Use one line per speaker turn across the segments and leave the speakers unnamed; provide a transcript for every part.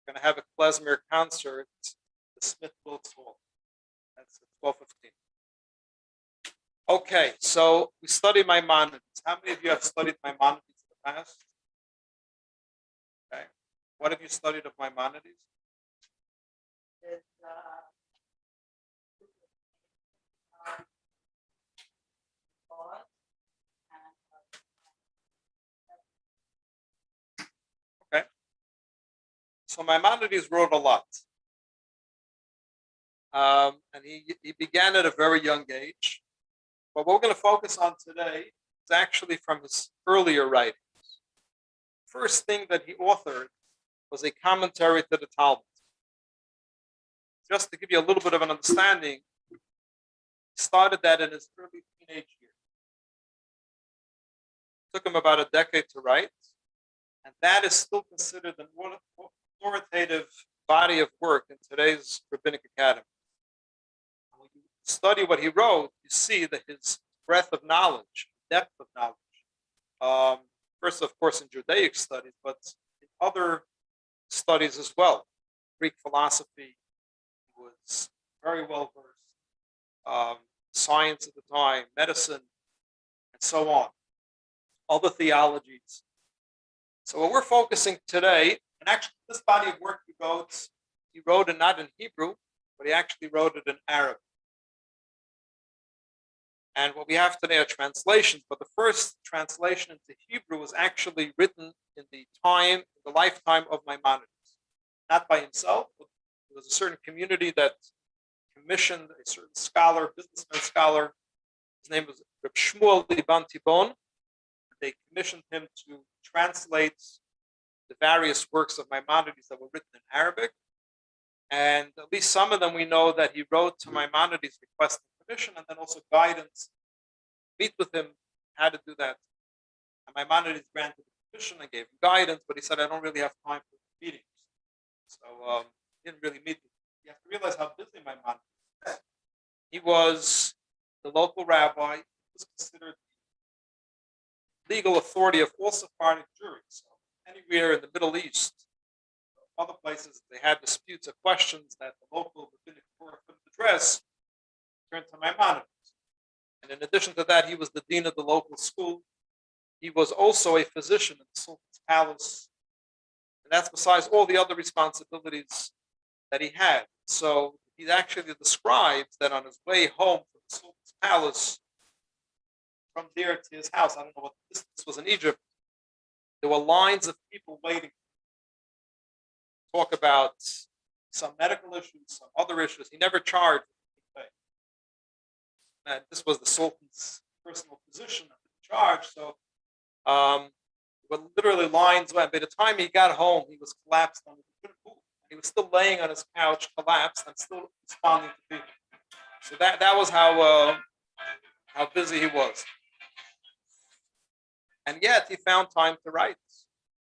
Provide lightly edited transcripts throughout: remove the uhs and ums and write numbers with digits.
We're going to have a klezmer concert, the Smith Wilkes Hall. That's at 12:15. Okay, so we studied Maimonides. How many of you have studied Maimonides in the past? Okay. What have you studied of Maimonides? Okay. So Maimonides wrote a lot. And he began at a very young age. But what we're going to focus on today is actually from his earlier writings. First thing that he authored was a commentary to the Talmud. Just to give you a little bit of an understanding, he started that in his early teenage years. It took him about a decade to write, and that is still considered an authoritative body of work in today's rabbinic academy. When you study what he wrote, you see that his breadth of knowledge, depth of knowledge, first, of course, in Judaic studies, but in other studies as well. Greek philosophy was very well versed, science at the time, medicine, and so on. Other theologies. So what we're focusing today, and actually this body of work he wrote it not in Hebrew, but he actually wrote it in Arabic. And what we have today are translations, but the first translation into Hebrew was actually written in the lifetime of Maimonides. Not by himself, but there was a certain community that commissioned a certain scholar, businessman scholar. His name was Reb Shmuel Liban Tibon. They commissioned him to translate the various works of Maimonides that were written in Arabic. And at least some of them we know that he wrote to Maimonides requesting permission and then also guidance, meet with him how to do that. And Maimonides granted the permission and gave him guidance, but he said, I don't really have time for meetings. So he didn't really meet him. You have to realize how busy Maimonides was. He was the local rabbi. He was considered the legal authority of all Sephardic juries. So anywhere in the Middle East, other places, they had disputes or questions that the local rabbinic court couldn't address, turned to Maimonides. And in addition to that, he was the dean of the local school. He was also a physician in the Sultan's palace. And that's besides all the other responsibilities that he had. So he actually describes that on his way home from the Sultan's palace, from there to his house, I don't know what the distance was in Egypt, there were lines of people waiting. Talk about some medical issues, some other issues. He never charged. And this was the Sultan's personal position in charge. So literally lines went. By the time he got home, he was collapsed on he was still laying on his couch, collapsed, and still responding to people. So that was how busy he was. And yet he found time to write.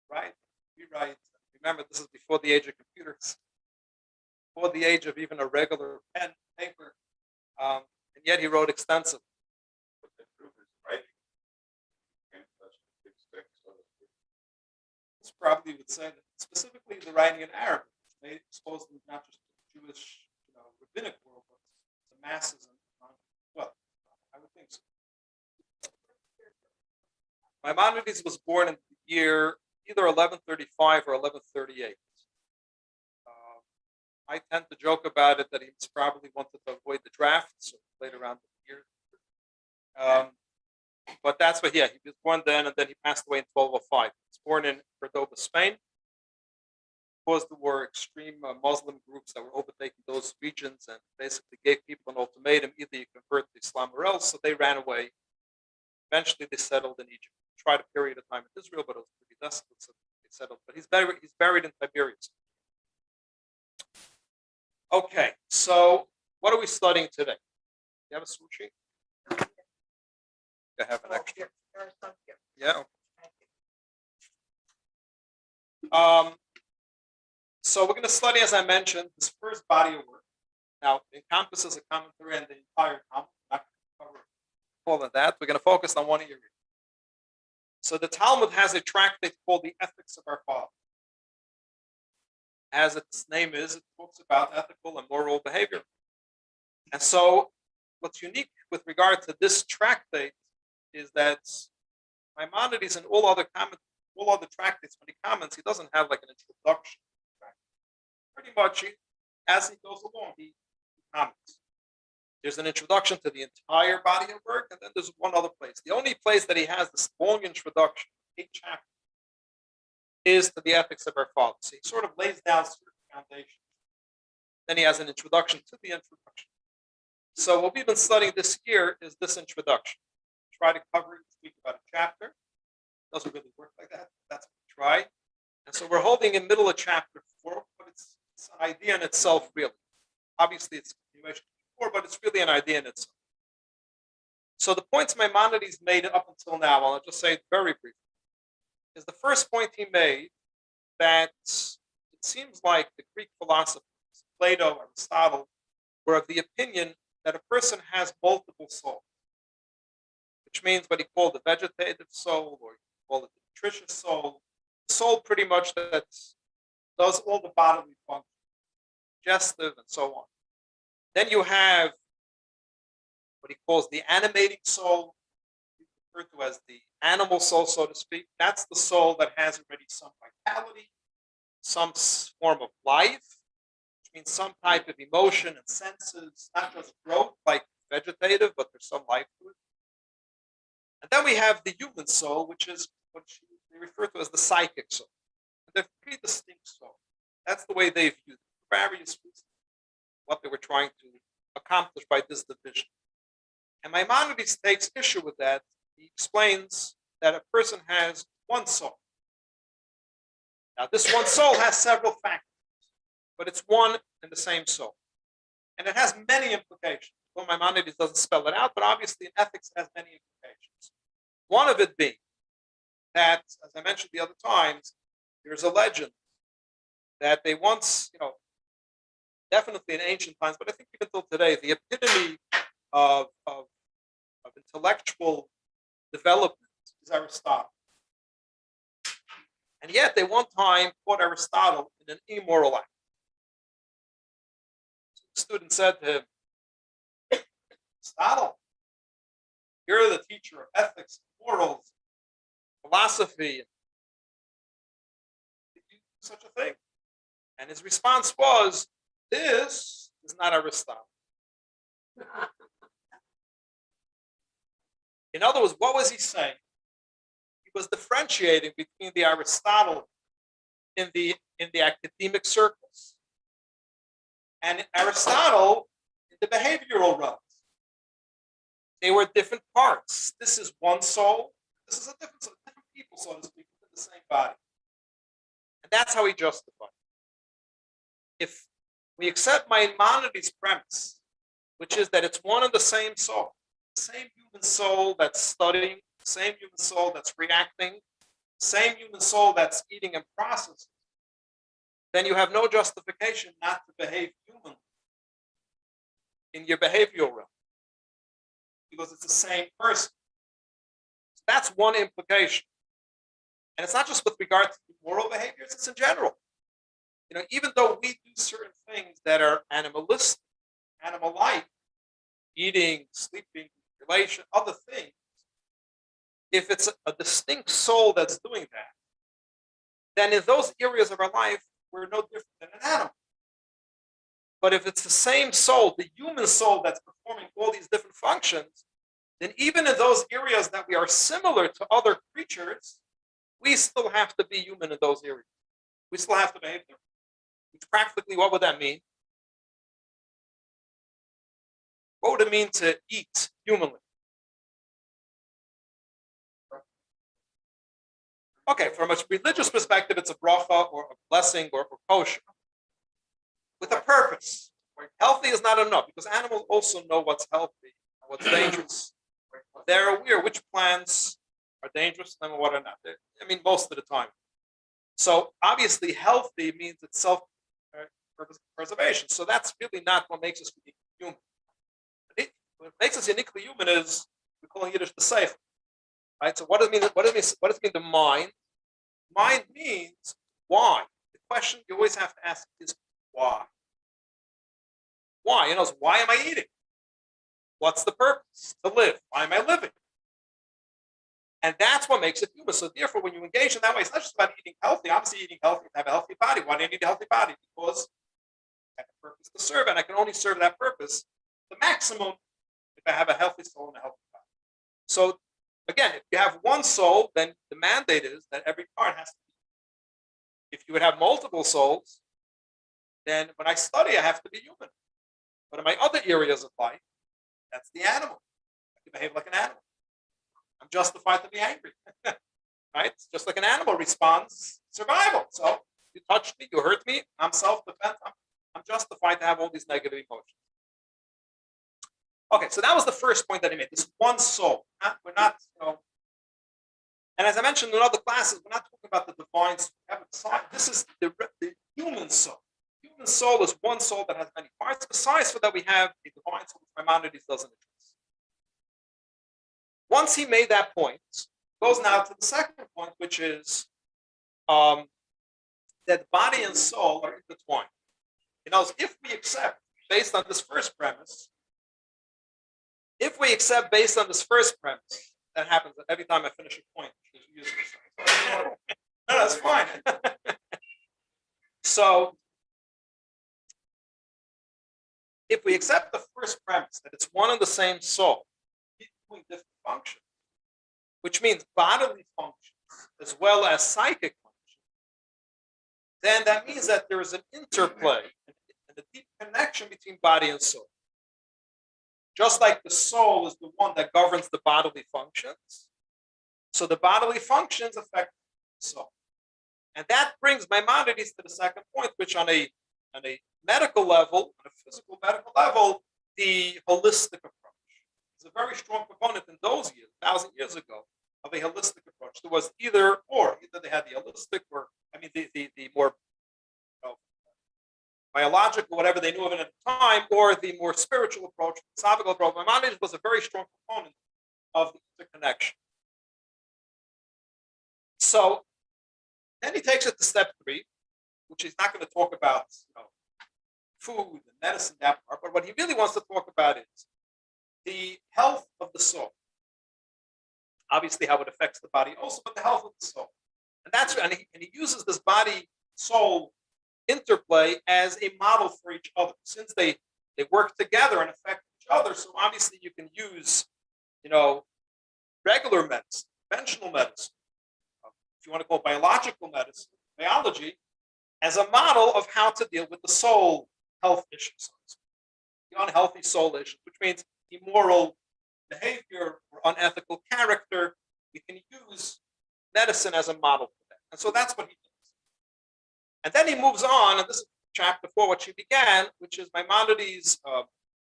Right? Rewrite. Remember, this is before the age of computers, before the age of even a regular pen, paper. And yet he wrote extensively. This probably would say that specifically the writing in Arabic, they supposedly not just the Jewish, rabbinic world, but the masses. Well, I would think so. Maimonides was born in the year either 1135 or 1138. I tend to joke about it that he probably wanted to avoid the draft, so he played around the year. But that's what, he was born then, and then he passed away in 1205. He was born in Cordoba, Spain. Caused the war, extreme Muslim groups that were overtaking those regions and basically gave people an ultimatum: either you convert to Islam or else. So they ran away. Eventually, they settled in Egypt. Tried a period of time in Israel, but it was pretty desolate, so they settled. But he's buried in Tiberias. Okay, so what are we studying today? You have a sushi? I have an extra. Yeah. So we're going to study, as I mentioned, this first body of work. Now, it encompasses a commentary and the entire Talmud. We're not going to cover all of that. We're going to focus on one area. So the Talmud has a tractate called the Ethics of Our Father. as its name is, it talks about ethical and moral behavior. And so, what's unique with regard to this tractate is that Maimonides and all other tractates, when he comments, he doesn't have like an introduction. Pretty much, as he goes along, he comments. There's an introduction to the entire body of work, and then there's one other place. The only place that he has this long introduction, 8 chapters, is to the ethics of our fathers. So he sort of lays down certain foundations. Then he has an introduction to the introduction. So what we've been studying this year is this introduction. Try to cover it, speak about a chapter. It doesn't really work like that. That's what we try. And so we're holding in middle of chapter 4, but it's an idea in itself, really. Obviously, it's a continuation of 4, but it's really an idea in itself. So the points Maimonides made up until now, I'll just say it very briefly, is the first point he made that it seems like the Greek philosophers, Plato, Aristotle, were of the opinion that a person has multiple souls, which means what he called the vegetative soul, or you call it the nutritious soul, the soul pretty much that does all the bodily functions, digestive and so on. Then you have what he calls the animating soul, referred to as the animal soul, so to speak. That's the soul that has already some vitality, some form of life, which means some type of emotion and senses, not just growth like vegetative, but there's some life to it. And then we have the human soul, which is what they refer to as the psychic soul. And they're 3 distinct souls. That's the way they view it, for various reasons, what they were trying to accomplish by this division. And Maimonides takes issue with that. He explains that a person has one soul. Now, this one soul has several factors, but it's one and the same soul. And it has many implications. Well, Maimonides doesn't spell it out, but obviously in ethics it has many implications. One of it being that, as I mentioned the other times, there's a legend that they once, definitely in ancient times, but I think even till today, the epitome of intellectual development is Aristotle. And yet they one time caught Aristotle in an immoral act. So the student said to him, Aristotle, you're the teacher of ethics, morals, philosophy. Did you do such a thing? And his response was, this is not Aristotle. In other words, what was he saying? He was differentiating between the Aristotle in the academic circles and Aristotle in the behavioral realms. They were different parts. This is one soul. This is a different people, so to speak, within the same body. And that's how he justified it. If we accept Maimonides' premise, which is that it's one and the same soul, the same human soul that's studying, the same human soul that's reacting, the same human soul that's eating and processing, then you have no justification not to behave humanly in your behavioral realm, because it's the same person. So that's one implication. And it's not just with regard to moral behaviors, it's in general. Even though we do certain things that are animalistic, animal-like, eating, sleeping, relation, other things, if it's a distinct soul that's doing that, then in those areas of our life, we're no different than an animal. But if it's the same soul, the human soul that's performing all these different functions, then even in those areas that we are similar to other creatures, we still have to be human in those areas. We still have to behave there. Which practically, what would that mean? What would it mean to eat humanly? Okay, from a religious perspective, it's a bracha or a blessing or kosher with a purpose. Healthy is not enough because animals also know what's healthy and what's dangerous. They're aware which plants are dangerous and what are not. Most of the time. So obviously, healthy means it's self-preservation. So that's really not what makes us uniquely human. What makes us uniquely human is we call in Yiddish the seif. Right? So what does it mean? What does it mean? The mind? Mind means why. The question you always have to ask is why? Why? Why am I eating? What's the purpose? To live. Why am I living? And that's what makes it human. So therefore, when you engage in that way, it's not just about eating healthy. Obviously, eating healthy to have a healthy body. Why do you need a healthy body? Because I have a purpose to serve, and I can only serve that purpose the maximum if I have a healthy soul and a healthy body. So again, if you have one soul, then the mandate is that every part has to be. If you would have multiple souls, then when I study, I have to be human. But in my other areas of life, that's the animal. I can behave like an animal. I'm justified to be angry. Right? It's just like an animal responds survival. So you touched me, you hurt me, I'm self-defense. I'm justified to have all these negative emotions. Okay, so that was the first point that he made. This one soul. We're not, and as I mentioned in other classes, we're not talking about the divine soul. This is the human soul. Human soul is one soul that has many parts. Besides for that, we have a divine soul, which Maimonides doesn't address. Once he made that point, goes now to the second point, which is that body and soul are intertwined. If we accept, based on this first premise, that happens every time I finish a point. No, that's fine. So, if we accept the first premise that it's one and the same soul, doing different functions, which means bodily functions as well as psychic functions, then that means that there is an interplay and a deep connection between body and soul. Just like the soul is the one that governs the bodily functions, so the bodily functions affect the soul. And that brings Maimonides to the second point, which on a medical level, on a physical medical level, the holistic approach. A very strong proponent in those years, 1,000 years ago, of a holistic approach. There was either they had the holistic the more biological, whatever they knew of it at the time, or the more spiritual approach, the philosophical approach. Maimonides was a very strong proponent of the interconnection. So then he takes it to step 3, which he's not going to talk about food and medicine, that part, but what he really wants to talk about is the health of the soul. Obviously, how it affects the body also, but the health of the soul. And he uses this body-soul interplay as a model for each other. Since they work together and affect each other, so obviously you can use, regular medicine, conventional medicine, if you want to call it biological medicine, biology, as a model of how to deal with the soul health issues, the unhealthy soul issues, which means immoral behavior or unethical character. We can use medicine as a model for that. And so that's what he does. And then he moves on, and this is chapter 4, which he began, which is Maimonides,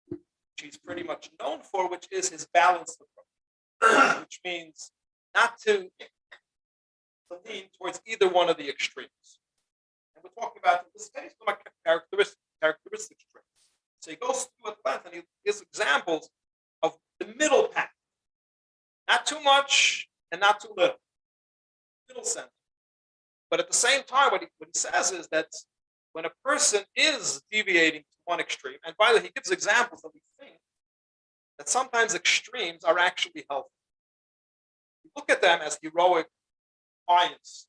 which he's pretty much known for, which is his balanced approach, which means not to lean towards either one of the extremes. And we're talking about, in this case, characteristic traits. So he goes through at length and he gives examples of the middle path. Not too much and not too little. Middle center. But at the same time, what he says is that when a person is deviating to one extreme, and by the way, he gives examples that we think that sometimes extremes are actually healthy. We look at them as heroic clients.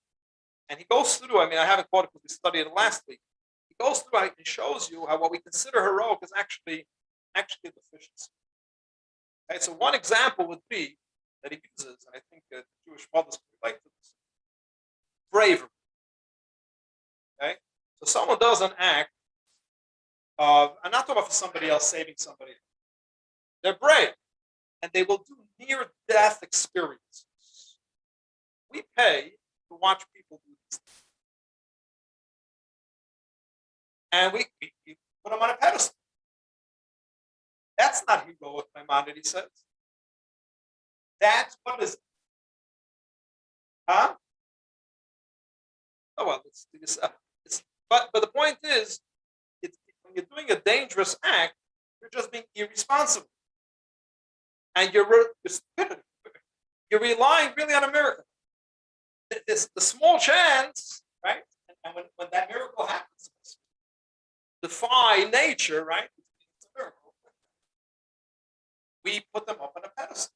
And he goes through, I haven't quoted because we studied it last week. He goes through and shows you how what we consider heroic is actually a deficiency. Okay, so one example would be that he uses, and I think Jewish mothers can relate to this, bravery. Okay, so someone does an act of, I'm not talking about for somebody else saving somebody else. They're brave, and they will do near-death experiences. We pay to watch people do this. And we put them on a pedestal. That's not heroic, Maimonides says. That's what is it? Huh? Oh, well, let's do this up. But the point is, when you're doing a dangerous act, you're just being irresponsible. And you're relying really on a miracle. The small chance, right? And when that miracle defy nature, right? It's a miracle. We put them up on a pedestal.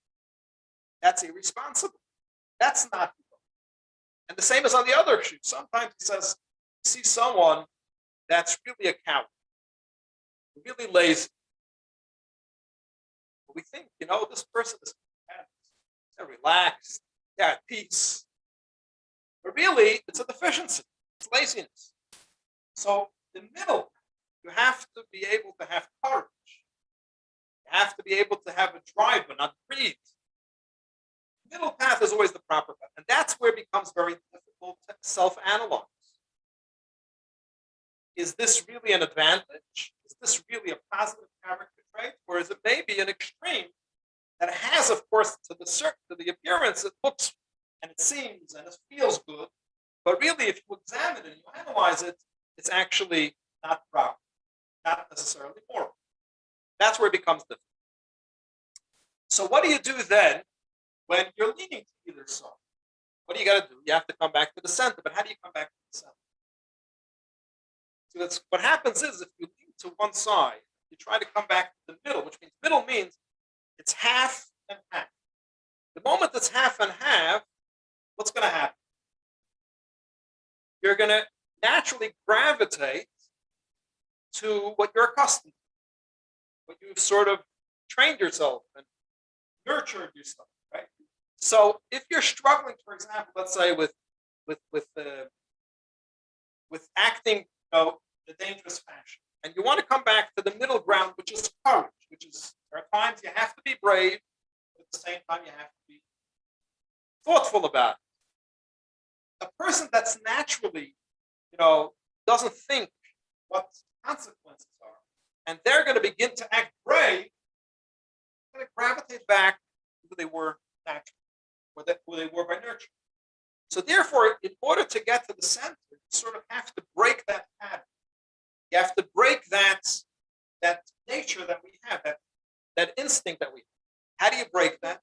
That's irresponsible. That's not. And the same as on the other issue. Sometimes he says, you see someone that's really a coward, really lazy. We think, this person is content, they're relaxed, they're at peace. But really, it's a deficiency. It's laziness. So the middle, you have to be able to have courage. You have to be able to have a drive, but not greed. The middle path is always the proper path. And that's where it becomes very difficult to self-analyze. Is this really an advantage? Is this really a positive character trait? Or is it maybe an extreme that has, of course, to the appearance, it looks and it seems and it feels good, but really, if you examine it and you analyze it, it's actually not proper, not necessarily moral. That's where it becomes difficult. So what do you do then when you're leaning to either side? What do you got to do? You have to come back to the center. But how do you come back to the center? So that's what happens is if you lean to one side, you try to come back to the middle, which means middle means it's half and half. The moment it's half and half, what's going to happen? You're going to naturally gravitate to what you're accustomed to, what you've sort of trained yourself and nurtured yourself, right? So if you're struggling, for example, let's say with acting, the dangerous fashion, and you want to come back to the middle ground, which is courage, which is there are times you have to be brave, but at the same time you have to be thoughtful about it. A person that's naturally, doesn't think what consequences are, and they're going to begin to act brave, they're going to gravitate back to who they were naturally, or who they were by nurture. So therefore, in order to get to the center, you sort of have to break that pattern. You have to break that nature that we have, that instinct that we have. How do you break that?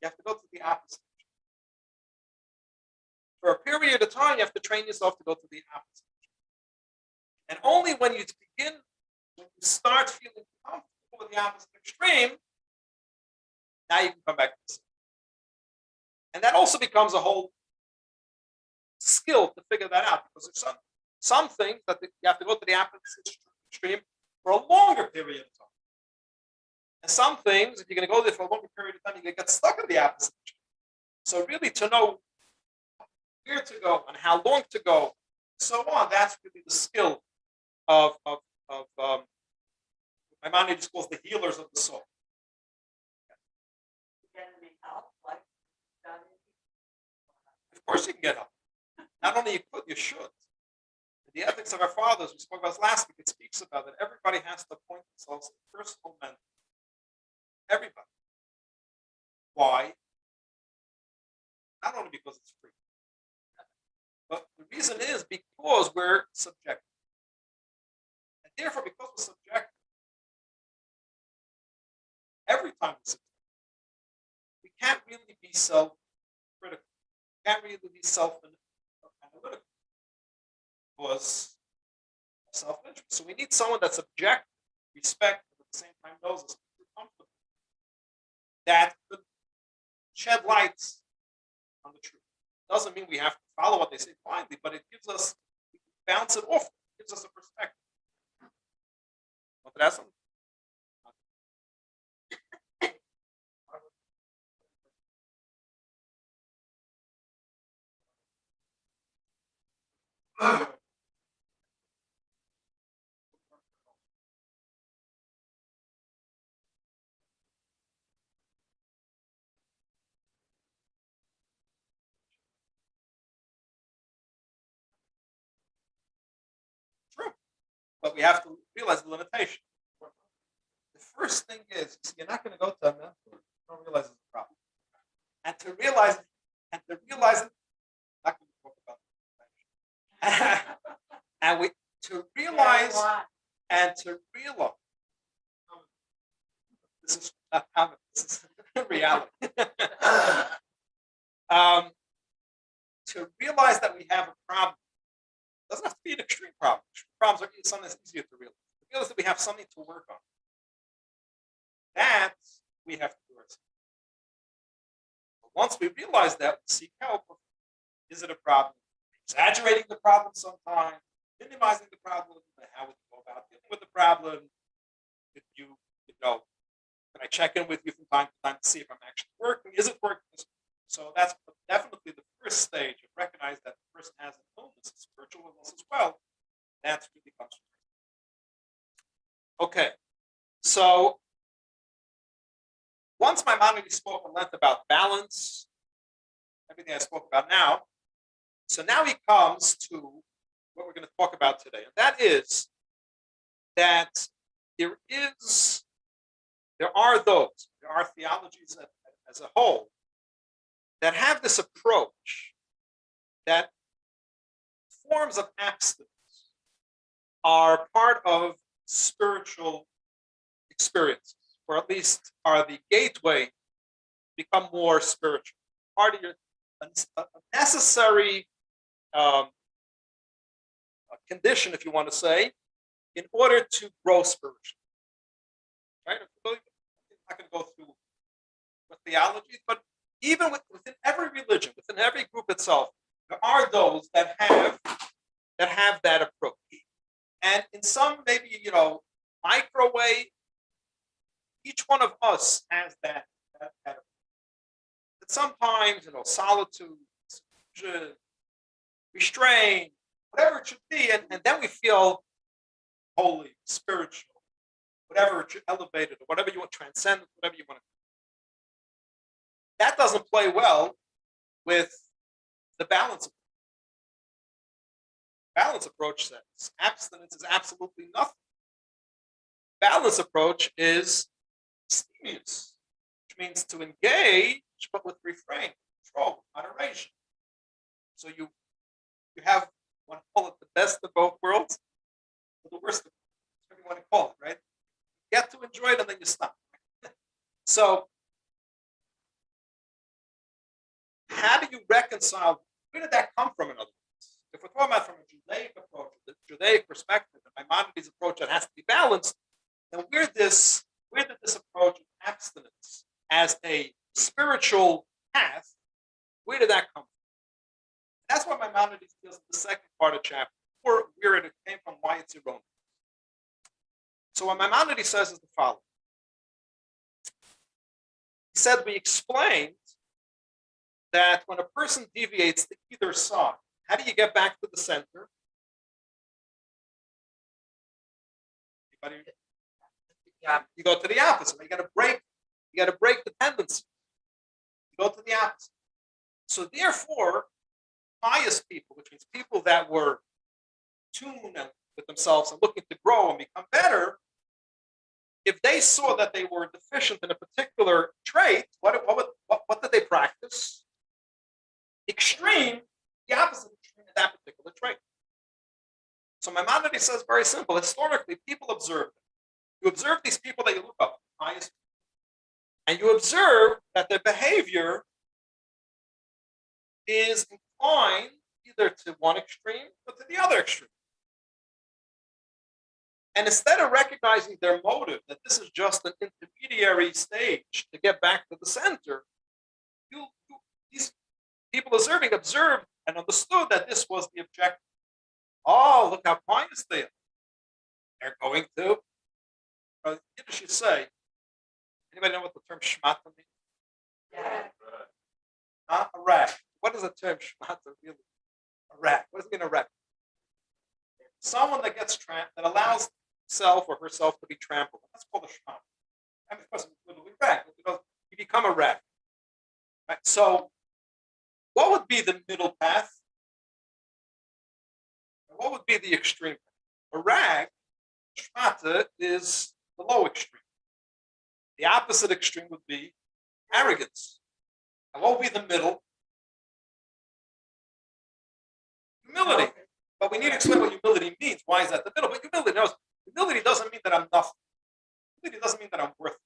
You have to go to the opposite. For a period of time, you have to train yourself to go to the opposite. And only when you start feeling comfortable with the opposite extreme, now you can come back to the center. And that also becomes a whole skill to figure that out, because there's some things that you have to go to the opposite extreme for a longer period of time. And some things, if you're going to go there for a longer period of time, you're going to get stuck in the opposite extreme. So really to know where to go and how long to go, and so on, that's really the skill of Maimonides calls the healers of the soul. Of course you can get help. Not only you could, you should. In the ethics of our fathers, we spoke about this last week, it speaks about that everybody has to appoint themselves a personal mentor. Everybody. Why? Not only because it's free, but the reason is because we're subjective. And therefore, because we're subjective, every time we're subjective, we can't really be self-critical. We can't really be self-analytical because of self-interest. So we need someone that's objective, respect, but at the same time knows us comfortable, that could shed light on the truth. Doesn't mean we have to follow what they say blindly, but it gives us, we can bounce it off, it gives us a perspective. Want to ask something? True. But we have to realize the limitation. The first thing is, you're not going to go to a mentor. You don't realize it's a problem. And to realize it, I'm not going to talk about it. And to realize, this is not common, this is reality. To realize that we have a problem doesn't have to be an extreme problem. problems are sometimes easier to realize. To realize that we have something to work on. That we have to do ourselves. But once we realize that, we seek help. Is it a problem? Exaggerating the problem sometimes, minimizing the problem, how would you go about dealing with the problem? If you know, can I check in with you from time to time to see if I'm actually working? Is it working? So that's definitely the first stage of recognizing that the person has an illness, a spiritual illness as well. That's really comes from. Okay, so once Maimonides spoke at length about balance, everything I spoke about now, so now he comes to what we're going to talk about today, and that is that there are theologies as a whole that have this approach that forms of abstinence are part of spiritual experiences, or at least are the gateway to become more spiritual. Part of a necessary condition, if you want to say, in order to grow spiritually. Right? I'm not going to go through the theologies, but even within every religion, within every group itself, there are those that have that approach. And in some maybe micro way, each one of us has that approach. But sometimes solitude, seclusion, restraint, whatever it should be, and then we feel holy, spiritual, whatever it should elevated, or whatever you want, transcendent, whatever you want to. That doesn't play well with the balance. Balance approach says abstinence is absolutely nothing. Balance approach is abstemious, which means to engage, but with refrain, control, moderation. So you have, you want to call it the best of both worlds, or the worst of both, whatever you want to call it, right? You get to enjoy it and then you stop. So how do you reconcile? Where did that come from, in other words? If we're talking about from a Judaic approach, the Judaic perspective, the Maimonides approach that has to be balanced, then where did this approach of abstinence as a spiritual path, where did that come from? That's what Maimonides deals in the second part of chapter 4, where it came from, why it's erroneous. So what Maimonides says is the following. He said, we explained that when a person deviates to either side, how do you get back to the center? You go to the opposite. You got to break the tendency. You go to the opposite. So therefore, pious people, which means people that were tuned with themselves and looking to grow and become better, if they saw that they were deficient in a particular trait, what did they practice? Extreme, the opposite extreme of that particular trait. So Maimonides says very simple. Historically, people observe them. You observe these people that you look up, pious, and you observe that their behavior is inclined either to one extreme or to the other extreme. And instead of recognizing their motive, that this is just an intermediary stage to get back to the center, these people observed and understood that this was the objective. Oh, look how pious they are. They're going to. Yiddish, you say, anybody know what the term shmata means? Yeah. A rag. What is the term shmata really? A rag. What does it mean, a rag? Someone that gets that allows himself or herself to be trampled. That's called a shmata. I mean, of course, it's literally rag, because you become a rag. Right? So, what would be the middle path? What would be the extreme path? A rag, shmata, is the low extreme. The opposite extreme would be arrogance. And what would be the middle? Humility. But we need to explain what humility means. Why is that the middle? But humility doesn't mean that I'm nothing. Humility doesn't mean that I'm worthless.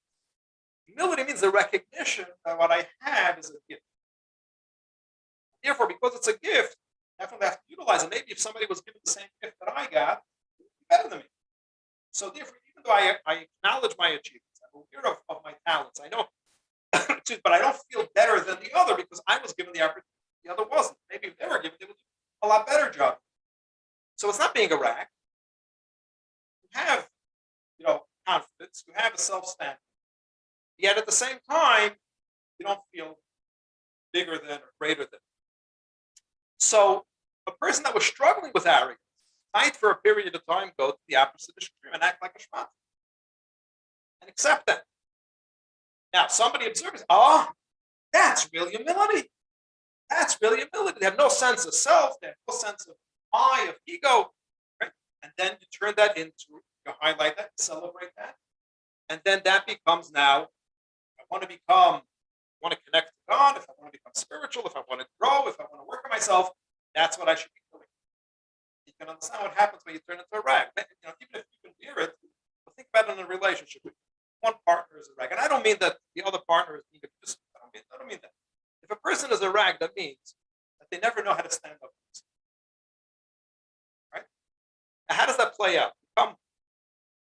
Humility means the recognition that what I have is a gift. Therefore, because it's a gift, I definitely have to utilize it. Maybe if somebody was given the same gift that I got, better than me. So therefore, even though I acknowledge my achievements, I'm aware of my talents, I know, but I don't feel better than the other because I was given the opportunity, the other wasn't. Maybe if they were given, they would do a lot better job. So it's not being a rag. You have, confidence, you have a self-standing. Yet at the same time, you don't feel bigger than or greater than. So a person that was struggling with arrogance might for a period of time go to the opposite extreme and act like a shmat and accept that. Now somebody observes, that's real humility. That's real humility. They have no sense of self, they have no sense of I, of ego. Right? And then you turn that into, you highlight that, celebrate that. And then that becomes now, I want to connect to God, if I want to become spiritual, if I want to grow, if I want to work on myself, that's what I should be doing. You can understand what happens when you turn into a rag. Even if you can hear it, think about it in a relationship. One partner is a rag. And I don't mean that the other partner is being abusive. I don't mean that. If a person is a rag, that means that they never know how to stand up. Right? Now, how does that play out? You're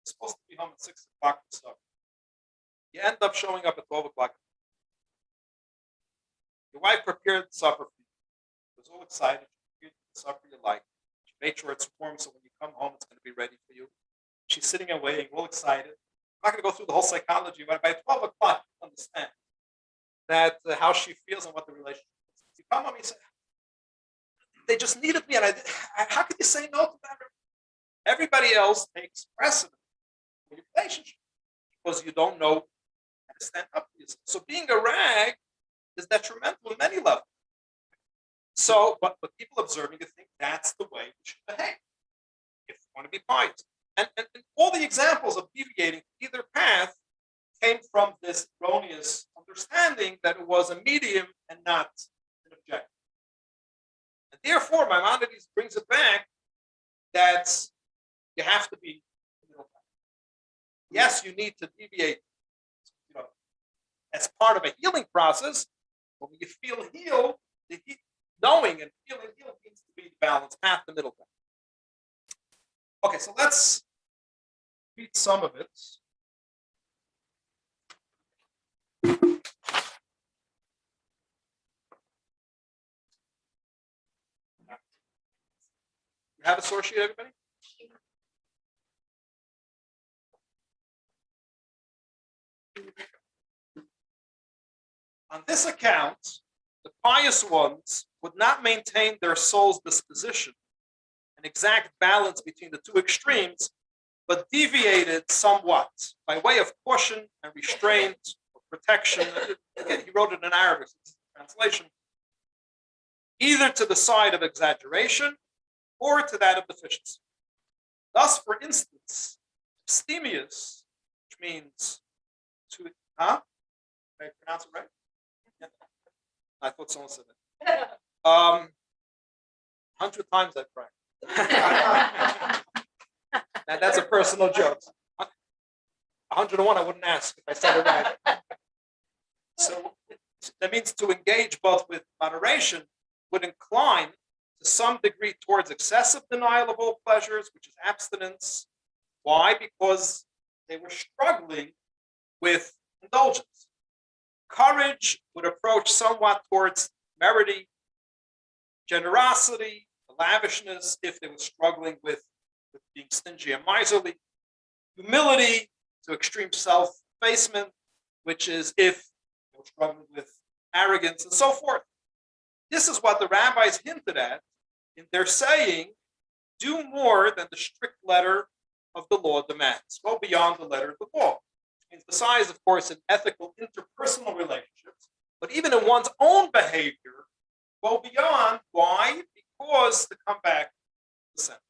supposed to be home at 6 o'clock or so. You end up showing up at 12 o'clock. Your wife prepared supper for you. She was all excited. She prepared the supper you like. She made sure it's warm so when you come home, it's going to be ready for you. She's sitting and waiting, all excited. I'm not going to go through the whole psychology, but by 12 o'clock, you understand that how she feels and what the relationship is. You come home and you say, they just needed me, and how could you say no to that? Everybody else takes precedent in your relationship because you don't know how to stand up for yourself. So being a rag is detrimental in many levels. So, but people observing you think that's the way we should behave if we want to be pious. And all the examples of deviating either path came from this erroneous understanding that it was a medium and not an objective. And therefore, Maimonides brings it back that you have to be middle path. Yes, you need to deviate, as part of a healing process. But when you feel healed, knowing and feeling healed needs to be the balanced path, the middle path. Okay, so let's read some of it. You have a source sheet, everybody? On this account, the pious ones would not maintain their soul's disposition, an exact balance between the two extremes, but deviated somewhat by way of caution and restraint or protection. Again, he wrote it in Arabic, so translation, either to the side of exaggeration or to that of deficiency. Thus, for instance, abstemious, which means to, Did I pronounce it right? Yeah. I thought someone said it. 100 times I practiced. And that's a personal joke. 101, I wouldn't ask if I said it right. So that means to engage both with moderation would incline to some degree towards excessive denial of all pleasures, which is abstinence. Why? Because they were struggling with indulgence. Courage would approach somewhat towards merity, generosity, lavishness, if they were struggling with being stingy and miserly. Humility to extreme self-effacement, which is if they were struggling with arrogance and so forth. This is what the rabbis hinted at in their saying, do more than the strict letter of the law demands. Go beyond the letter of the law. Which means besides, of course, in ethical interpersonal relationships, but even in one's own behavior, go beyond. Why? Because to come back to the center.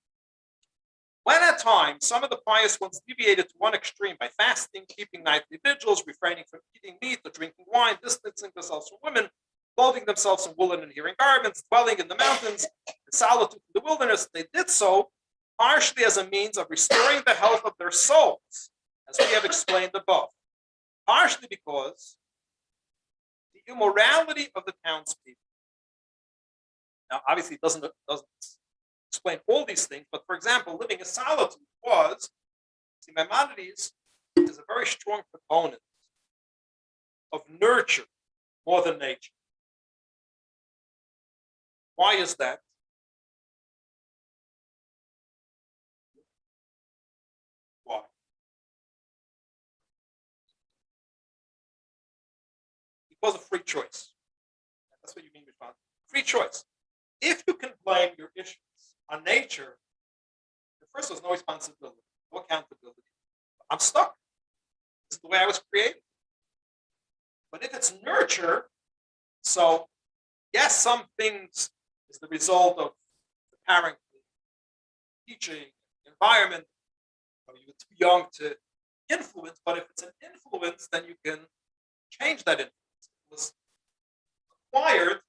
When at times some of the pious ones deviated to one extreme by fasting, keeping nightly vigils, refraining from eating meat or drinking wine, distancing themselves from women, clothing themselves in woolen and hearing garments, dwelling in the mountains, in solitude in the wilderness, they did so partially as a means of restoring the health of their souls, as we have explained above. Partially because the immorality of the townspeople. Now, obviously, it doesn't explain all these things, but for example, living in solitude, because, see, Maimonides is a very strong proponent of nurture more than nature. Why is that? Why? Because of free choice. That's what you mean by free choice. If you can blame your issues on nature, first there's no responsibility, no accountability. I'm stuck. This is the way I was created. But if it's nurture, so yes, some things is the result of the parent teaching, environment. You were too young to influence, but if it's an influence, then you can change that influence. It was acquired,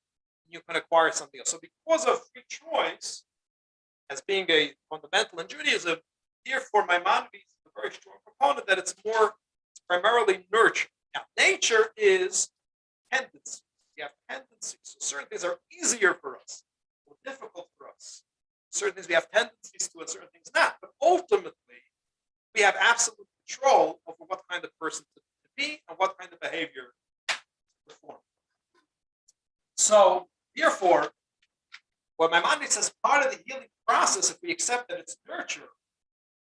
you can acquire something else. So because of free choice, as being a fundamental in Judaism, therefore Maimonides is a very strong proponent that it's primarily nurture. Now, nature is tendencies. You have tendencies. So certain things are easier for us, or difficult for us. Certain things we have tendencies to, and certain things not. But ultimately, we have absolute control over what kind of person to be and what kind of behavior to perform. So, therefore, what Maimonides says, part of the healing process, if we accept that it's nurture,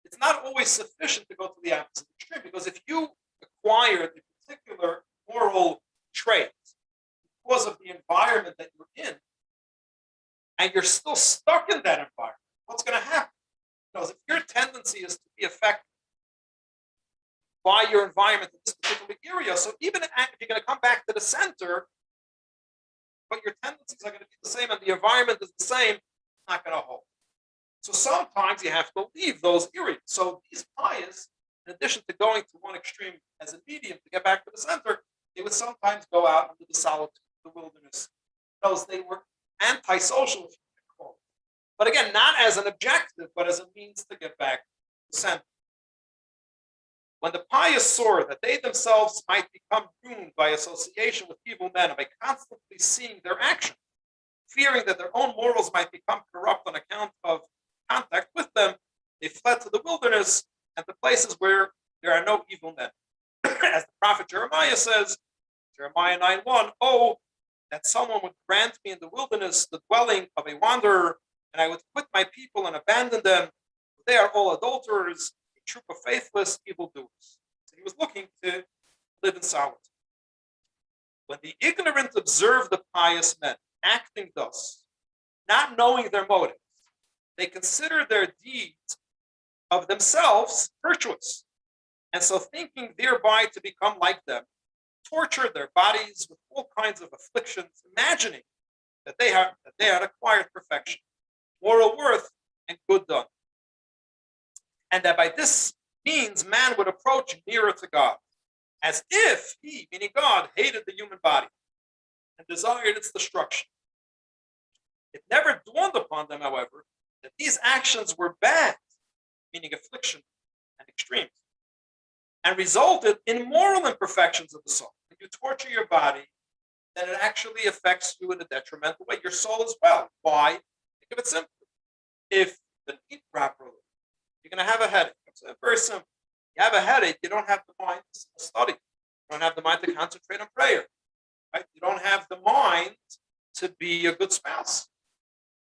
it's not always sufficient to go to the opposite extreme, because if you acquire the particular moral trait because of the environment that you're in, and you're still stuck in that environment, what's going to happen? Because if your tendency is to be affected by your environment in this particular area, so even if you're going to come back to the center, but your tendencies are going to be the same and the environment is the same, it's not going to hold. So sometimes you have to leave those areas. So these pious, in addition to going to one extreme as a medium to get back to the center, they would sometimes go out into the solitude, the wilderness, because they were antisocial, if you can call it. But again, not as an objective, but as a means to get back to the center. When the pious saw that they themselves might become ruined by association with evil men and by constantly seeing their actions, fearing that their own morals might become corrupt on account of contact with them, they fled to the wilderness and the places where there are no evil men. As the prophet Jeremiah says, Jeremiah 9:1, oh, that someone would grant me in the wilderness the dwelling of a wanderer, and I would quit my people and abandon them. They are all adulterers, a troop of faithless evildoers. So he was looking to live in solitude. When the ignorant observe the pious men acting thus, not knowing their motives, they consider their deeds of themselves virtuous, and so thinking thereby to become like them, torture their bodies with all kinds of afflictions, imagining that they had acquired perfection, moral worth, and good done, and that by this means man would approach nearer to God, as if he, meaning God, hated the human body and desired its destruction. It never dawned upon them, however, that these actions were bad, meaning affliction and extremes, and resulted in moral imperfections of the soul. When you torture your body, then it actually affects you in a detrimental way, your soul as well. Why? Think of it simply. If you don't eat properly, you're going to have a headache. It's very simple. You have a headache, you don't have the mind to study. You don't have the mind to concentrate on prayer. Right? You don't have the mind to be a good spouse.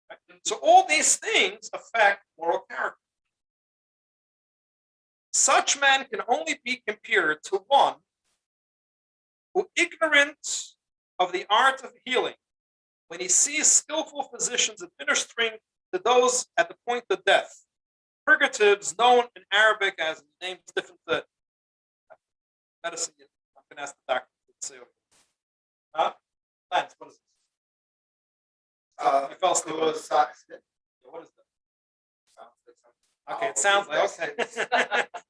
Right? So all these things affect moral character. Such men can only be compared to one who, ignorant of the art of healing, when he sees skillful physicians administering to those at the point of death, purgatives known in Arabic as names different medicine. I'm going to ask the doctor to say over. Huh? Lance, what is this? You fell asleep. What is that? Okay, it sounds like okay.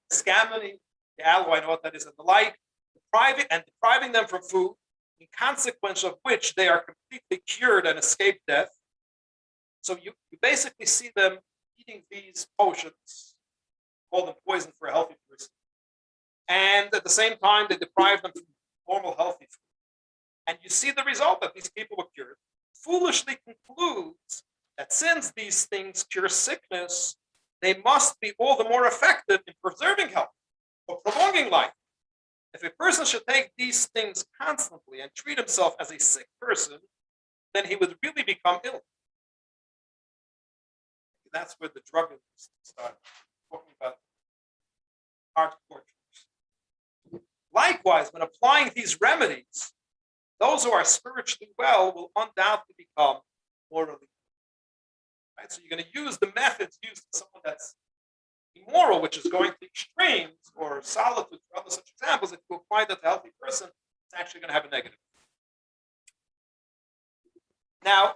Scamming, the aloe, I know what that is, and the like, depriving them from food, in consequence of which they are completely cured and escape death. So you basically see them eating these potions, call them poison for a healthy person, and at the same time they deprive them from normal healthy food. And you see the result that these people were cured. Foolishly concludes that since these things cure sickness, they must be all the more effective in preserving health or prolonging life. If a person should take these things constantly and treat himself as a sick person, then he would really become ill. That's where the drug industry started talking about hardcore drugs. Likewise, when applying these remedies, those who are spiritually well will undoubtedly become morally. Right? So you're going to use the methods used in someone that's immoral, which is going to extremes or solitude or other such examples. If you apply that to a healthy person, it's actually going to have a negative. Now,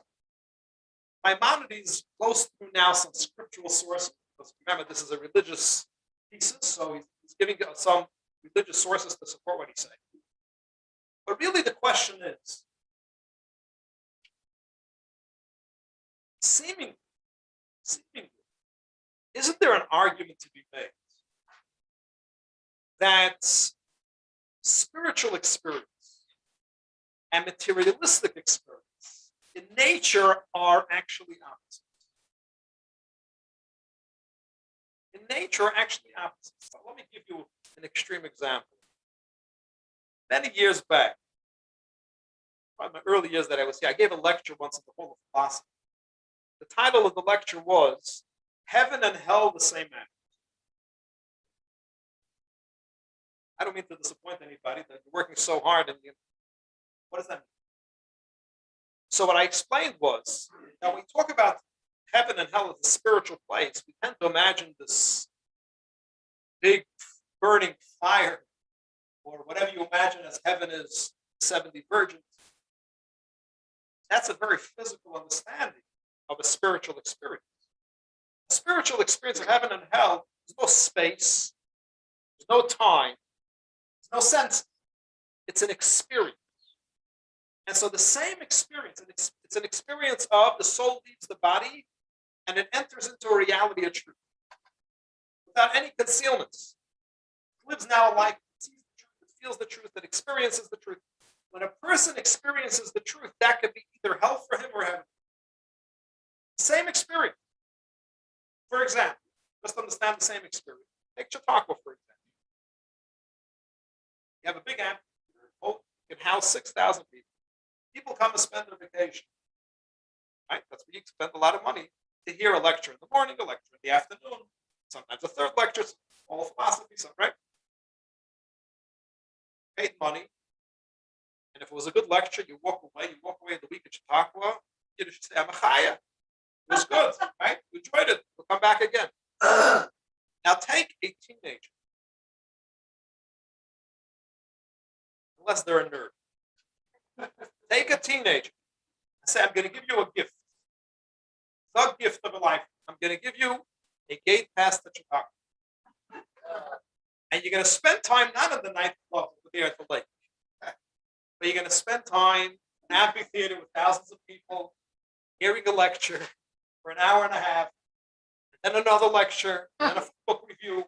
Maimonides goes through now some scriptural sources. Because remember, this is a religious thesis, so he's giving some religious sources to support what he's saying. But really the question is, seemingly, isn't there an argument to be made that spiritual experience and materialistic experience in nature are actually opposites? In nature are actually opposites. So let me give you an extreme example. Many years back, probably my early years that I was here, I gave a lecture once in the Hall of Philosophy. The title of the lecture was Heaven and Hell the Same Man. I don't mean to disappoint anybody that you're working so hard and what does that mean? So what I explained was, now when we talk about heaven and hell as a spiritual place, we tend to imagine this big burning fire, or whatever you imagine as heaven is 70 virgins. That's a very physical understanding of a spiritual experience. A spiritual experience of heaven and hell, there's no space, there's no time, there's no sense. It's an experience. And so the same experience, it's an experience of the soul leaves the body and it enters into a reality of truth without any concealments. It lives now a life, it sees the truth, it feels the truth, it experiences the truth. When a person experiences the truth, that could be either hell for him or heaven. Same experience. For example, just understand the same experience. Take Chautauqua, for example. You have a big amphitheater, you can house 6,000 people. People come to spend their vacation. Right? That's where you spend a lot of money to hear a lecture in the morning, a lecture in the afternoon, sometimes a third lecture, all philosophy, so, right? Paid money. And if it was a good lecture, you walk away the week at Chautauqua, you should say, I'm a chaya. It was good, right? You enjoyed it. We'll come back again. Now take a teenager. Unless they're a nerd. Take a teenager and say, I'm going to give you a gift. The gift of a life. I'm going to give you a gate pass to Chautauqua. And you're going to spend time not in the nightclub over there at the lake, but you're going to spend time in an amphitheater with thousands of people, hearing a lecture for an hour and a half, and then another lecture, and then a book review.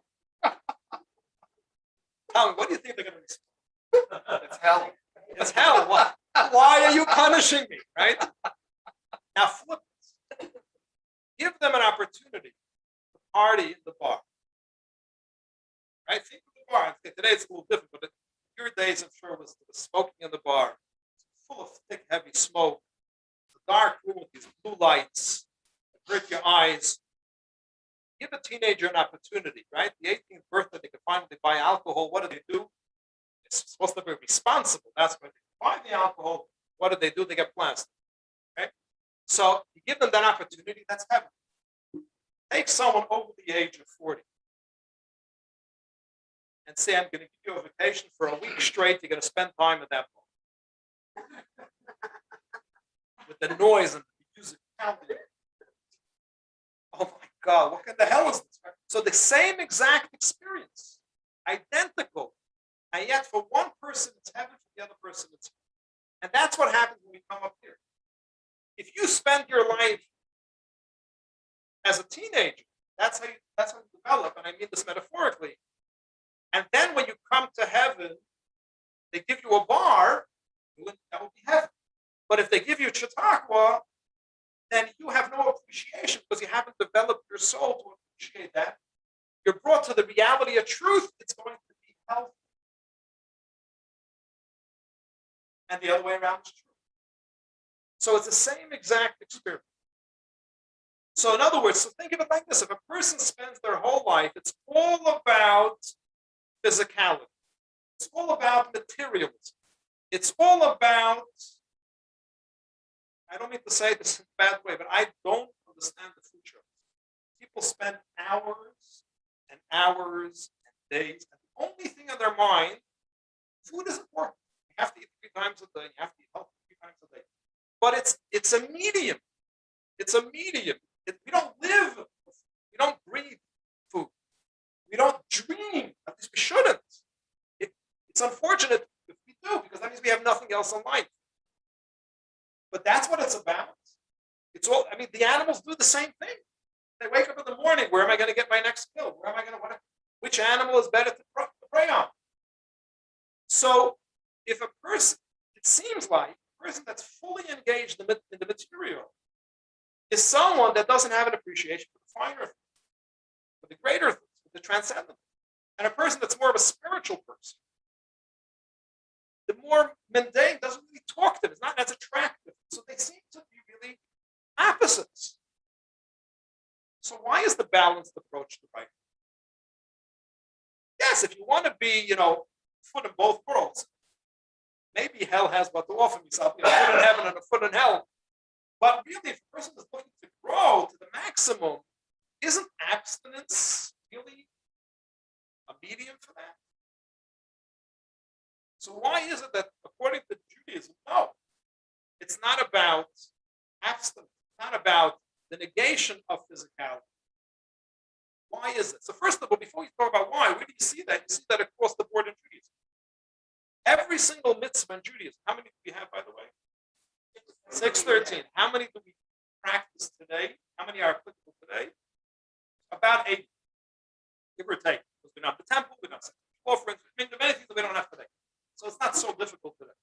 Tell me, what do you think they're going to respond?
It's hell.
It's hell. Why are you punishing me, right? Now flip this. Give them an opportunity to party in the bar. Right? Think of the bar. Today it's a little different, but in your days, I'm sure, was smoking in the bar. It's full of thick, heavy smoke. It's a dark room with these blue lights that hurt your eyes. Give a teenager an opportunity, right? The 18th birthday, they can finally buy alcohol. What do? It's supposed to be responsible. That's when they buy the alcohol. What do? They get plastic. Right? So you give them that opportunity, that's heaven. Take someone over the age of 40 and say, I'm going to give you a vacation for a week straight. You're going to spend time at that bar. With the noise and the music pounding. Oh my God, what kind of hell is this? So the same exact experience, identical. And yet for one person it's heaven, for the other person it's hell. And that's what happens when we come up here. If you spend your life as a teenager, that's how you develop, and I mean this metaphorically. And then when you come to heaven, they give you a bar, that would be heaven. But if they give you Chautauqua, then you have no appreciation because you haven't developed your soul to appreciate that, you're brought to the reality of truth. It's going to be healthy. And the other way around is true. So it's the same exact experience. So in other words, so think of it like this. If a person spends their whole life, it's all about physicality. It's all about materialism. It's all about, I don't mean to say this in a bad way, but I don't understand the future. People spend hours and hours and days, and the only thing on their mind, food is important. You have to eat 3 times a day. You have to eat healthy 3 times a day. But it's a medium. It's a medium. We don't live, we don't breathe food. We don't dream. At least we shouldn't. It's unfortunate if we do, because that means we have nothing else in life. But that's what it's about. It's all, I mean, the animals do the same thing. They wake up in the morning, where am I going to get my next kill? Where am I going to, which animal is better to prey on? So if a person, it seems like a person that's fully engaged in the material is someone that doesn't have an appreciation for the finer things, for the greater things, for the transcendent. And a person that's more of a spiritual person, the more mundane doesn't really talk to them. It's not as attractive. So they seem to be really opposites. So why is the balanced approach the right? Yes, if you want to be, foot in both worlds, maybe hell has what to offer me, something, a foot in heaven and a foot in hell. But really, if a person is looking to grow to the maximum, isn't abstinence really a medium for that? So why is it that, according to Judaism, no, it's not about abstinence, it's not about the negation of physicality. Why is it? So first of all, before you talk about why, where do you see that? You see that across the board in Judaism. Every single mitzvah in Judaism, how many do we have, by the way? 613. How many do we practice today? How many are applicable today? About 80, give or take. Because we don't have the temple, we don't have offerings, I mean, there are many things that we don't have today. So it's not so difficult today.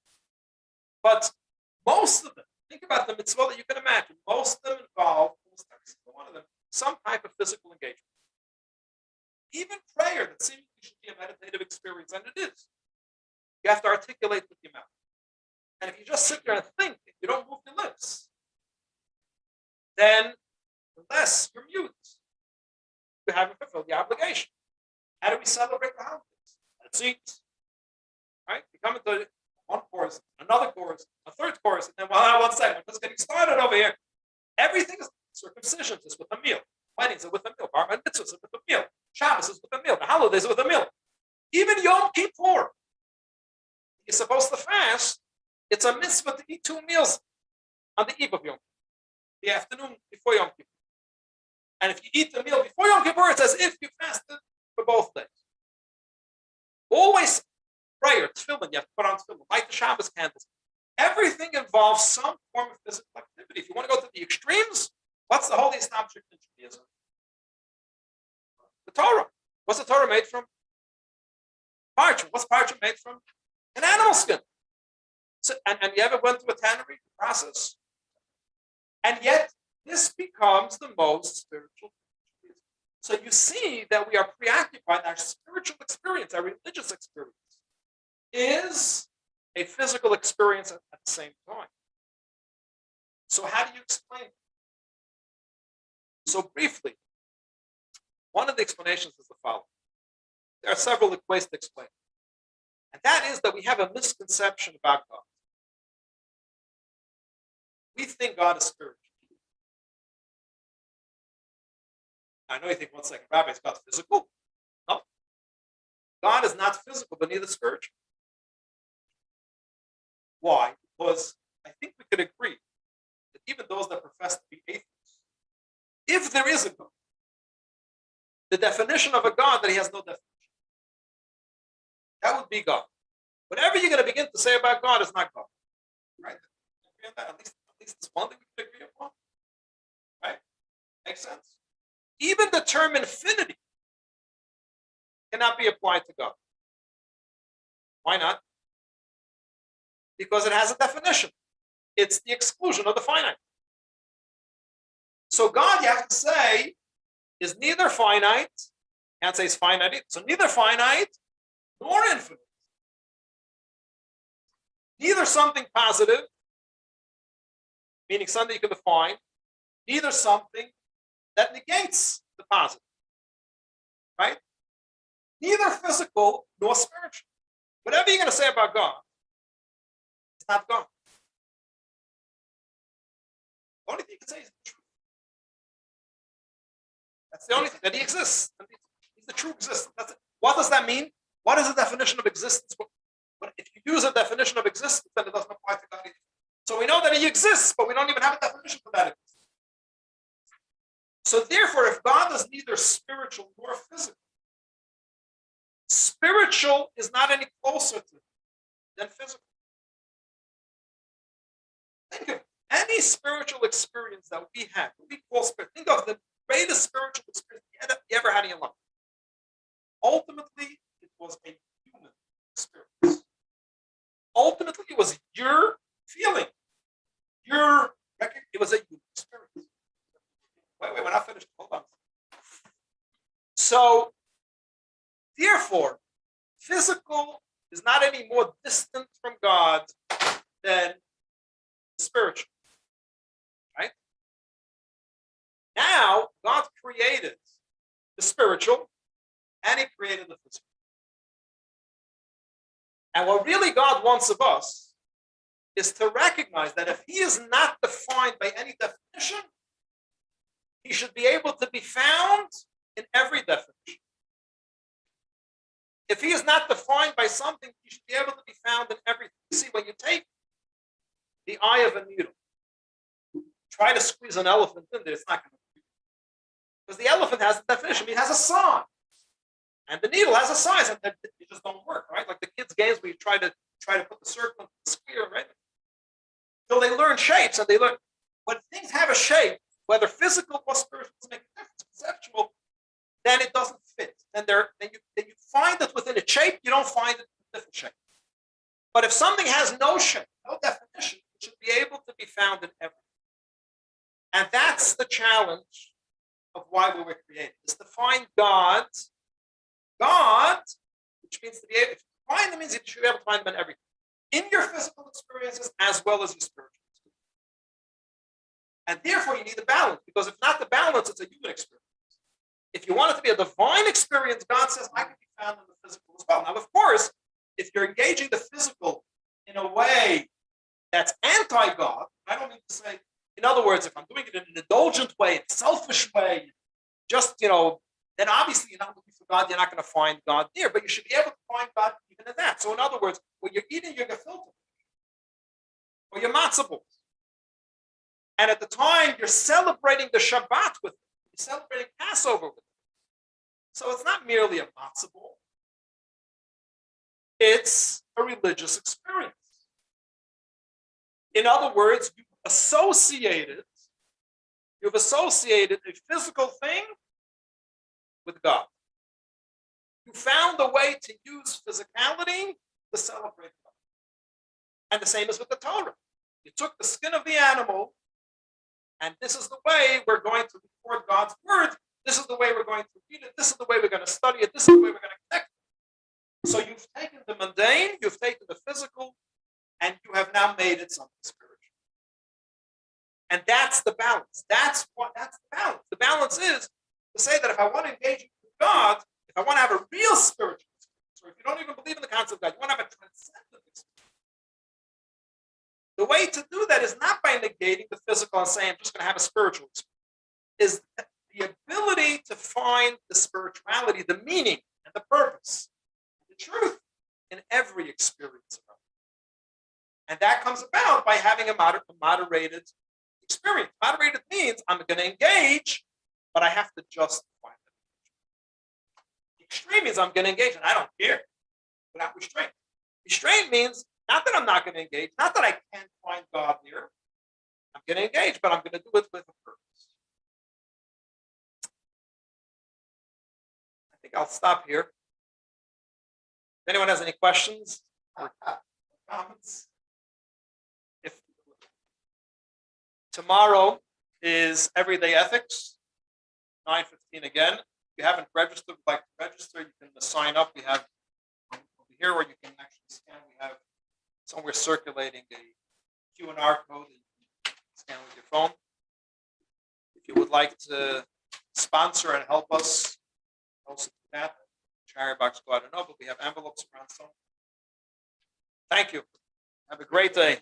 But most of them, think about the mitzvah that you can imagine, most of them involve, almost every single one of them, some type of physical engagement. Even prayer that seemingly should be a meditative experience, and it is. You have to articulate with your mouth. And if you just sit there and think, if you don't move your lips, then unless you're mute, you haven't fulfilled the obligation. How do we celebrate the holidays? Let's eat. Right? You come into one course, another course, a third course, and then, well, 1 second, we're just getting started over here. Everything is circumcision is with a meal. Weddings are with a meal. Bar mitzvahs are with a meal. Shabbos is with a meal. The holidays are with a meal. Even Yom Kippur, you're supposed to fast. It's a mitzvah to eat 2 meals on the eve of Yom Kippur, the afternoon before Yom Kippur. And if you eat the meal before Yom Kippur, it's as if you fasted for both days. Always prayer, tefillin, you have to put on tefillin, light the Shabbos candles. Everything involves some form of physical activity. If you want to go to the extremes, what's the holiest object in Judaism? The Torah. What's the Torah made from? Parchment. What's parchment made from? An animal skin. So, and you ever went to a tannery process? And yet, this becomes the most spiritual. So you see that we are preoccupied. Our spiritual experience, our religious experience, is a physical experience at the same time. So how do you explain it? So briefly, one of the explanations is the following. There are several ways to explain it. And that is that we have a misconception about God. We think God is spiritual. I know you think, 1 second, Rabbi, is God physical? No. God is not physical, but neither spiritual. Why? Because I think we could agree that even those that profess to be atheists, if there is a God, the definition of a God that he has no definition. That would be God. Whatever you're going to begin to say about God is not God. Right? At least it's one thing we can agree upon. Right? Makes sense? Even the term infinity cannot be applied to God. Why not? Because it has a definition. It's the exclusion of the finite. So God, you have to say, is neither finite, can't say it's finite, so neither finite nor infinite. Neither something positive, meaning something you can define, neither something that negates the positive, right? Neither physical nor spiritual. Whatever you're going to say about God, it's not God. The only thing you can say is the truth. That's the only thing, that he exists. He's the true existence. That's it. What does that mean? What is the definition of existence? But if you use a definition of existence, then it doesn't apply to God either. So we know that he exists, but we don't even have a definition for that existence. So therefore, if God is neither spiritual nor physical, spiritual is not any closer to him than physical. Think of any spiritual experience that we have, what we call spirit. Think of the greatest spiritual experience you ever had in your life. Ultimately, it was a human experience. Ultimately, it was your feeling, it was a human experience. Wait, we're not finished. Hold on. So, therefore, physical is not any more distant from God than spiritual. Right? Now, God created the spiritual and he created the physical. And what really God wants of us is to recognize that if he is not defined by any definition, he should be able to be found in every definition. If he is not defined by something, he should be able to be found in everything. You see, when you take the eye of a needle, try to squeeze an elephant in there, it's not going to be. Because the elephant has a definition, it has a size. And the needle has a size, and it just don't work, right? Like the kids' games where you try to put the circle into the square, right? So they learn shapes, and they learn when things have a shape, whether physical or spiritual, doesn't make a difference. Conceptual, then it doesn't fit. Then you find it within a shape, you don't find it in a different shape. But if something has no shape, no definition, it should be able to be found in everything. And that's the challenge of why we were created, is to find God, which means to be able to find them, means you should be able to find them in everything. In your physical experiences as well as your spiritual experiences. And therefore you need a balance, because if not the balance, it's a human experience. If you want it to be a divine experience, God says, I can be found in the physical as well. Now, of course, if you're engaging the physical in a way that's anti-God, I don't mean to say, in other words, if I'm doing it in an indulgent way, a selfish way, just, then obviously you're not looking for God, you're not going to find God there, but you should be able to find God even in that. So in other words, when you're eating your gefilte or your matzah balls, and at the time you're celebrating the Shabbat with them, you're celebrating Passover with them. So it's not merely a matzah ball. It's a religious experience. In other words, you've associated a physical thing with God. You found a way to use physicality to celebrate God. And the same is with the Torah. You took the skin of the animal, and this is the way we're going to record God's word. This is the way we're going to read it. This is the way we're going to study it. This is the way we're going to connect it. So you've taken the mundane, you've taken the physical, and you have now made it something spiritual. And that's the balance. That's the balance. The balance is to say that if I want to engage with God, if I want to have a real spiritual experience, or if you don't even believe in the concept of God, you want to have a transcendent experience. The way to do that is not by negating the physical and saying I'm just going to have a spiritual experience. Is the ability to find the spirituality, the meaning, and the purpose, and the truth in every experience. And that comes about by having a moderated experience. Moderated means I'm going to engage, but I have to justify it. Extreme means I'm going to engage and I don't care without restraint. Restraint means not that I'm not going to engage, not that I can't find God here. I'm going to engage, but I'm going to do it with a purpose. I think I'll stop here. If anyone has any questions or comments, tomorrow is Everyday Ethics. 9:15 again. If you haven't registered, would like to register, you can sign up. We have over here where you can actually scan. We have somewhere circulating a QR code that you can scan with your phone. If you would like to sponsor and help us, also do that. Charity box go, I don't know, but we have envelopes around some. Thank you. Have a great day.